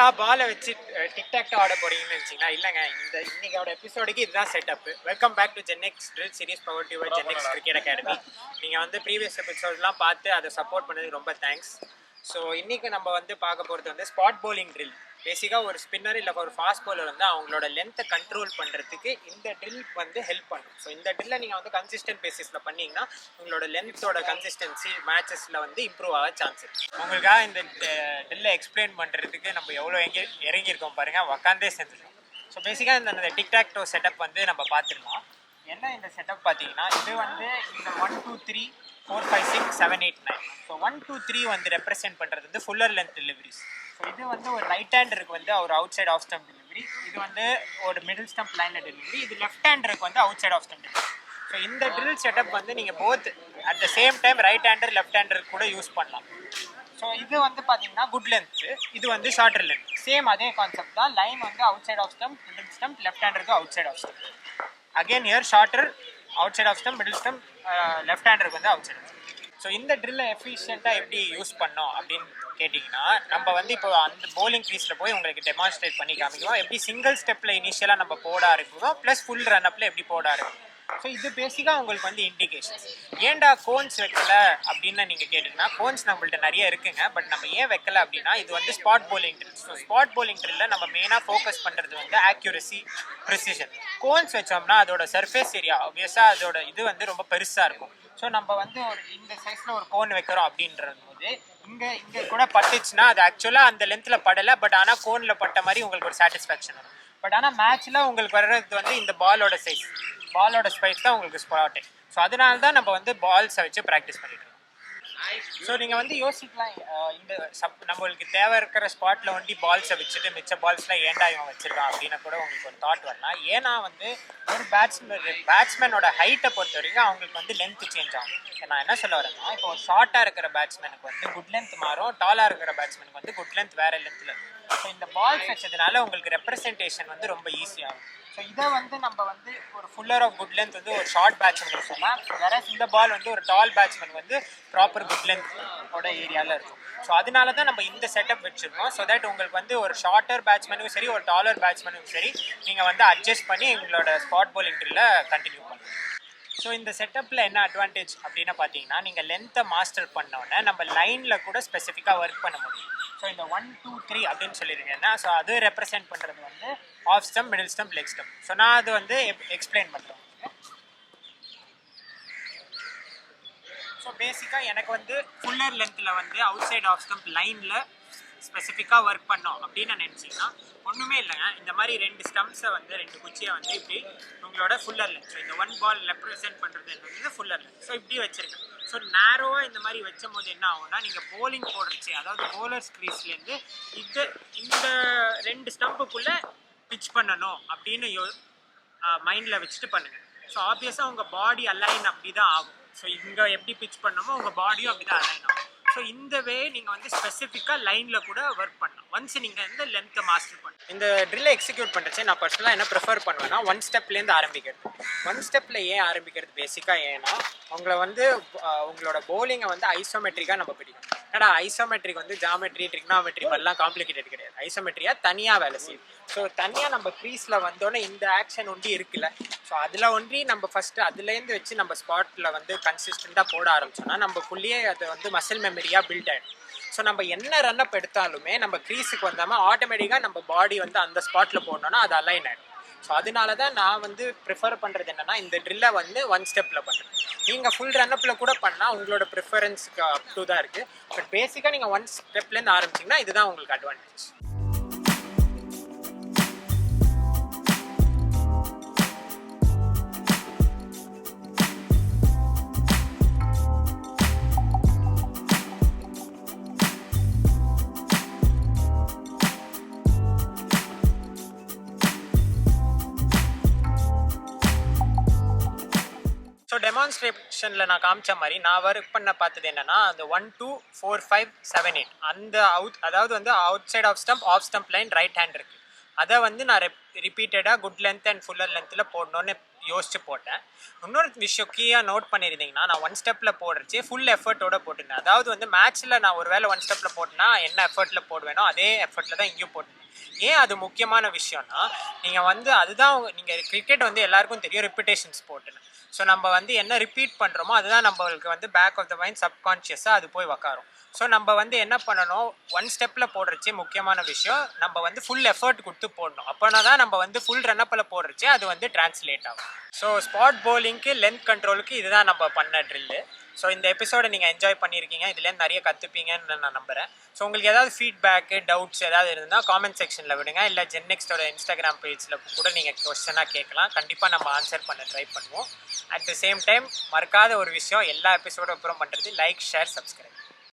என்னடா பாலை வச்சு டிக்டாக்டா ஆட போறீங்கன்னு நினைச்சீங்கன்னா இல்லைங்க. இன்னைக்கோட எபிசோடுக்கு இதுதான் setup. Welcome back to GenX drill series power to GenX cricket academy. நீங்கள் வந்து ப்ரீவியஸ் எபிசோட்லாம் பார்த்து அதை சப்போர்ட் பண்ணதுக்கு ரொம்ப தேங்க்ஸ். ஸோ இன்றைக்கி நம்ம வந்து பார்க்க போகிறது வந்து ஸ்பாட் பவுலிங் ட்ரில். பேசிக்காக ஒரு ஸ்பின்னர் இல்லை ஒரு ஃபாஸ்ட் பவுலர் வந்து அவங்களோட லென்த்தை கண்ட்ரோல் பண்ணுறதுக்கு இந்த ட்ரில் வந்து ஹெல்ப் பண்ணும். ஸோ இந்த ட்ரில்லை நீங்கள் வந்து கன்சிஸ்டன்ட் பேசிஸில் பண்ணிங்கன்னா உங்களோட லென்த்தோட கன்சிஸ்டன்சி மேட்சஸில் வந்து இம்ப்ரூவ் ஆக சான்ஸ் இருக்குது. உங்களுக்காக இந்த ட்ரில்லை எக்ஸ்பிளைன் பண்ணுறதுக்கு நம்ம எவ்வளோ இறங்கியிருக்கோம் பாருங்கள், உக்காந்தே செஞ்சுருக்கோம். ஸோ பேசிக்காக இந்த டிக்டாக்டோ செட்டப் வந்து நம்ம பார்த்துருக்கோம். என்ன இந்த செட்டப் பார்த்தீங்கன்னா, இது வந்து இந்த 1 2 3 4 5 6 7 8 9. ஸோ 1 2 3 வந்து ரெப்ரசென்ட் பண்ணுறது வந்து ஃபுல்லர் லென்த் டெலிவரிஸ். ஸோ இது வந்து ஒரு ரைட் ஹேண்டருக்கு வந்து ஒரு outside of stump delivery, இது வந்து ஒரு மிடில் ஸ்டம்ப் லைனில் டெலிவரி, இது லெஃப்ட் ஹேண்டருக்கு வந்து outside of stump delivery. So இந்த ட்ரில் செட்டப் வந்து நீங்கள் both at the same time right hander left ஹேண்டருக்கு கூட யூஸ் பண்ணலாம். ஸோ இது வந்து பார்த்தீங்கன்னா குட் லென்த்து, இது வந்து ஷார்ட்டர் லென்த். சேம் அதே கான்செப்ட் தான். லைன் வந்து outside of stump, middle stump, left ஹேண்டருக்கு outside of stump. Again here shorter, outside of stump, middle stump, left ஹேண்டருக்கு வந்து அவுட் சைட். ஸோ இந்த ட்ரில்லை எஃபிஷியண்ட்டாக எப்படி யூஸ் பண்ணோம் அப்படின்னு கேட்டிங்கன்னா, நம்ம வந்து இப்போ அந்த போலிங் க்ரீஸில் போய் உங்களுக்கு டெமான்ஸ்ட்ரேட் பண்ணி காமிக்குவோம் எப்படி சிங்கிள் ஸ்டெப்பில் இனிஷியலாக நம்ம போட ஆரம்பிக்குவோம், ப்ளஸ் ஃபுல் ரன்அப்பில் எப்படி போட ஆரம்பிக்கும். ஸோ இது பேசிக்காக உங்களுக்கு வந்து இண்டிகேஷன்ஸ். ஏன்டா கோன்ஸ் வைக்கல அப்படின்னு நீங்கள் கேட்டிங்கன்னா, கோன்ஸ் நம்மள்ட்ட நிறைய இருக்குங்க. பட் நம்ம ஏன் வைக்கல அப்படின்னா, இது வந்து spot bowling drill. So spot bowling ட்ரில்லில் நம்ம மெயினாக ஃபோக்கஸ் பண்ணுறது வந்து ஆக்யூரசி, ப்ரிசிஷன். கோன்ஸ் வச்சோம்னா அதோட சர்ஃபேஸ் ஏரியா ஆப்வியஸாக அதோட இது வந்து ரொம்ப பெருசாக இருக்கும். ஸோ நம்ம வந்து ஒரு இந்த சைஸில் ஒரு கோன் வைக்கிறோம் அப்படின்றது போது இங்கே கூட பட்டுச்சுன்னா அது ஆக்சுவலாக அந்த லென்த்தில் படலை, பட் ஆனால் கோனில் பட்ட மாதிரி உங்களுக்கு ஒரு சாட்டிஸ்ஃபேக்ஷன் வரும். பட் ஆனால் மேட்ச்சில் உங்களுக்கு வர்றது வந்து இந்த பாலோட சைஸ், பாலோட ஸ்பைஸ் தான் உங்களுக்கு ஸ்பாட்டு. ஸோ அதனால தான் நம்ம வந்து பால்ஸை வச்சு ப்ராக்டிஸ் பண்ணிட்டு இருக்கோம். ஸோ நீங்கள் வந்து யோசிக்கலாம், இந்த நம்மளுக்கு தேவை இருக்கிற ஸ்பாட்டில் வந்து பால்ஸை வச்சுட்டு மிச்ச பால்ஸ்லாம் ஏன்டா இவன் வச்சிருக்கான் அப்படின்னு கூட உங்களுக்கு ஒரு தாட் வரலாம். ஏன்னா வந்து ஒரு பேட்ஸ்மேனோட ஹைட்டை பொறுத்த வரைக்கும் அவங்களுக்கு வந்து லென்த் சேஞ்ச் ஆகும். நான் என்ன சொல்ல வரேன்னா, இப்போ ஒரு ஷார்ட்டாக இருக்கிற பேட்ஸ்மேனுக்கு வந்து குட் லென்த் மாறும், டாலாக இருக்கிற பேட்ஸ்மேனுக்கு வந்து குட் லென்த் வேறு லென்த்தில். ஸோ இந்த பால்ஸ் வச்சதுனால உங்களுக்கு ரெப்ரசன்டேஷன் வந்து ரொம்ப ஈஸியாகும். ஸோ இதை வந்து நம்ம வந்து ஒரு ஃபுல்லர் ஆஃப் குட் லென்த் வந்து ஒரு ஷார்ட் பேட்ஸ்மேன் சொன்னால், வேற இந்த பால் வந்து ஒரு டால் பேட்ஸ்மேன் வந்து ப்ராப்பர் குட் லென்த்தோட ஏரியாவில் இருக்கும். ஸோ அதனால தான் நம்ம இந்த செட்டப் வச்சுருக்கோம். ஸோ தட் உங்களுக்கு வந்து ஒரு ஷார்ட்டர் பேட்ஸ்மேனுக்கும் சரி ஒரு டாலர் பேட்ஸ்மேனுக்கும் சரி நீங்கள் வந்து அட்ஜஸ்ட் பண்ணி எங்களோட ஸ்பாட் பவுலிங் ட்ரில்ல கண்டினியூ பண்ணலாம். ஸோ இந்த செட்டப்பில் என்ன அட்வான்டேஜ் அப்படின்னு பார்த்தீங்கன்னா, நீங்கள் லென்த்தை மாஸ்டர் பண்ணோன்னே நம்ம லைனில் கூட ஸ்பெசிஃபிக்காக ஒர்க் பண்ண முடியும். ஸோ இந்த 1 2 3 அப்படின்னு சொல்லியிருக்கேன்னா, ஸோ அது ரெப்ரசென்ட் பண்ணுறது வந்து of stump, middle stump, leg stump. So நான் அது வந்து எக்ஸ்பிளைன் பண்ணுறேன். ஸோ பேசிக்காக எனக்கு வந்து ஃபுல்லர் லென்த்தில் வந்து அவுட் சைட் ஆஃப் ஸ்டம்ப் லைனில் ஸ்பெசிஃபிக்காக ஒர்க் பண்ணோம் அப்படின்னு நினச்சிங்கன்னா ஒன்றுமே இல்லைங்க. இந்த மாதிரி 2 ஸ்டம்ப்ஸை வந்து 2 குச்சியை வந்து இப்படி உங்களோட ஃபுல்லர் லென்த், ஸோ இந்த 1 பால் ரெப்ரசென்ட் பண்ணுறது வந்து ஃபுல்லர் லென்த். ஸோ இப்படி வச்சுருக்கேன். ஸோ நேரோவாக இந்த மாதிரி வச்சும் போது என்ன ஆகும்னா, நீங்கள் போலிங் போடுறச்சு, அதாவது போலர்ஸ் க்ரீஸ்லேருந்து இந்த 2 ஸ்டம்புக்குள்ளே பிச் பண்ணணும் அப்படின்னு மைண்டில் வச்சுட்டு பண்ணுங்கள். ஸோ ஆப்வியஸாக உங்கள் பாடி அலைன் அப்படி தான் ஆகும். ஸோ இங்கே எப்படி பிச் பண்ணணுமோ உங்கள் பாடியும் அப்படி தான் அலைன் ஆகும். ஸோ இந்த வே நீங்கள் வந்து ஸ்பெசிஃபிக்காக லைனில் கூட ஒர்க் பண்ணலாம் ஒன்ஸ் நீங்கள் வந்து லென்த்தை மாஸ்டர் பண்ணணும். இந்த ட்ரில்லை எக்ஸிக்யூட் பண்ணுறச்சு நான் பர்சனலாக என்ன ப்ரிஃபர் பண்ணுவேன்னா, 1 ஸ்டெப்லேருந்து ஆரம்பிக்கிறது. 1 ஸ்டெப்பில் ஏன் ஆரம்பிக்கிறது பேசிக்காக ஏன்னா, உங்களை வந்து உங்களோட பவுலிங்கை வந்து ஐசோமெட்ரிக்காக நம்ம பிடிக்கும். ஏன்னா ஐசோமெட்ரிக் வந்து ஜாமெட்ரி, ட்ரிக்னாமெட்ரி மாதிரிலாம் காம்ப்ளிகேட்டட் கிடையாது. ஐசோமெட்ரியாக தனியாக வேலை செய்யும். ஸோ தனியாக நம்ம க்ரீஸில் வந்தோன்னே இந்த ஆக்ஷன் ஒன்றி இருக்குல்ல, ஸோ அதில் ஒன்றி நம்ம ஃபஸ்ட்டு அதுலேருந்து வச்சு நம்ம ஸ்பாட்டில் வந்து கன்சிஸ்டண்ட்டாக போட ஆரம்பிச்சோன்னா நம்ம ஃபுல்லியே அது வந்து மசில் மெமரியாக பில்ட் ஆகிடும். ஸோ நம்ம என்ன ரன்அப் எடுத்தாலுமே நம்ம க்ரீஸுக்கு வந்தாமல் ஆட்டோமேட்டிக்காக நம்ம பாடி வந்து அந்த ஸ்பாட்டில் போடணுன்னா அது அலைன் ஆகிடும். ஸோ அதனால தான் நான் வந்து ப்ரிஃபர் பண்ணுறது என்னென்னா, இந்த ட்ரில்லை வந்து 1 ஸ்டெப்பில் பண்ணுறேன். நீங்கள் ஃபுல் ரன்அப்பில் கூட பண்ணால் உங்களோட ப்ரிஃபரன்ஸுக்கு அப் டு தான் இருக்குது. பட் பேசிக்காக நீங்கள் 1 ஸ்டெப்லேருந்து ஆரம்பிச்சிங்கன்னா இதுதான் உங்களுக்கு அட்வான்டேஜ். ஸோ டெமான்ஸ்ட்ரேஷனில் நான் காமிச்ச மாதிரி நான் ஒர்க் பண்ண பார்த்தது என்னென்னா, அந்த 1 2 4 5 7 8 அந்த அதாவது வந்து outside of stump, off stump line right hand இருக்குது. அதை வந்து நான் ரிப்பீட்டடாக குட் லென்த் அண்ட் ஃபுல்லர் லென்த்தில் போடணும்னு யோசிச்சு போட்டேன். இன்னொரு விஷயம் கீயாக நோட் பண்ணியிருந்தீங்கன்னா, நான் 1 ஸ்டெப்பில் போடுறச்சு ஃபுல் எஃபர்ட்டோட போட்டிருந்தேன். அதாவது வந்து மேட்ச்சில் நான் ஒரு வேளை 1 ஸ்டெப்பில் போட்டேன்னா என்ன எஃபர்ட்டில் போடுவேனோ அதே எஃபர்ட்டில் தான் இங்கேயும் போட்டேன். ஏன் அது முக்கியமான விஷயம்னா, நீங்கள் வந்து அதுதான் நீங்கள் கிரிக்கெட் வந்து எல்லாருக்கும் தெரியும் ரிப்பிட்டேஷன் ஸ்போர்ட்டுன்னு. ஸோ நம்ம வந்து என்ன ரிப்பீட் பண்ணுறோமோ அதுதான் நம்மளுக்கு வந்து பேக் ஆஃப் த மைண்ட் சப்கான்ஷியஸாக அது போய் உக்காரும். ஸோ நம்ம வந்து என்ன பண்ணணும், 1 ஸ்டெப்பில் போடுறச்சே முக்கியமான விஷயம் நம்ம வந்து ஃபுல் எஃபர்ட் கொடுத்து போடணும். அப்போனா தான் நம்ம வந்து ஃபுல் ரன்னப்பில் போடுறச்சே அது வந்து டிரான்ஸ்லேட் ஆகும். ஸோ ஸ்பாட் பவுலிங்க்கு லென்த் கண்ட்ரோலுக்கு இதுதான் நம்ம பண்ண ட்ரில்லு. ஸோ இந்த எபிசோடை நீங்கள் என்ஜாய் பண்ணியிருக்கீங்க, இதுலேருந்து நிறைய கற்றுப்பீங்கன்னு நான் நம்புகிறேன். ஸோ உங்களுக்கு ஏதாவது ஃபீட்பேக்கு டவுட்ஸ் ஏதாவது இருந்தால் காமெண்ட் செக்ஷனில் விடுங்க, இல்லை ஜென்னெக்ஸ்டோட இன்ஸ்டாகிராம் பேஜில் கூட நீங்கள் கொஸ்டினாக கேட்கலாம். கண்டிப்பாக நம்ம ஆன்சர் பண்ண ட்ரை பண்ணுவோம். அட் த சேம் டைம் மறக்காத ஒரு விஷயம், எல்லா எபிசோடும் அப்புறம் பண்ணுறது லைக், ஷேர், சப்ஸ்கிரைப்.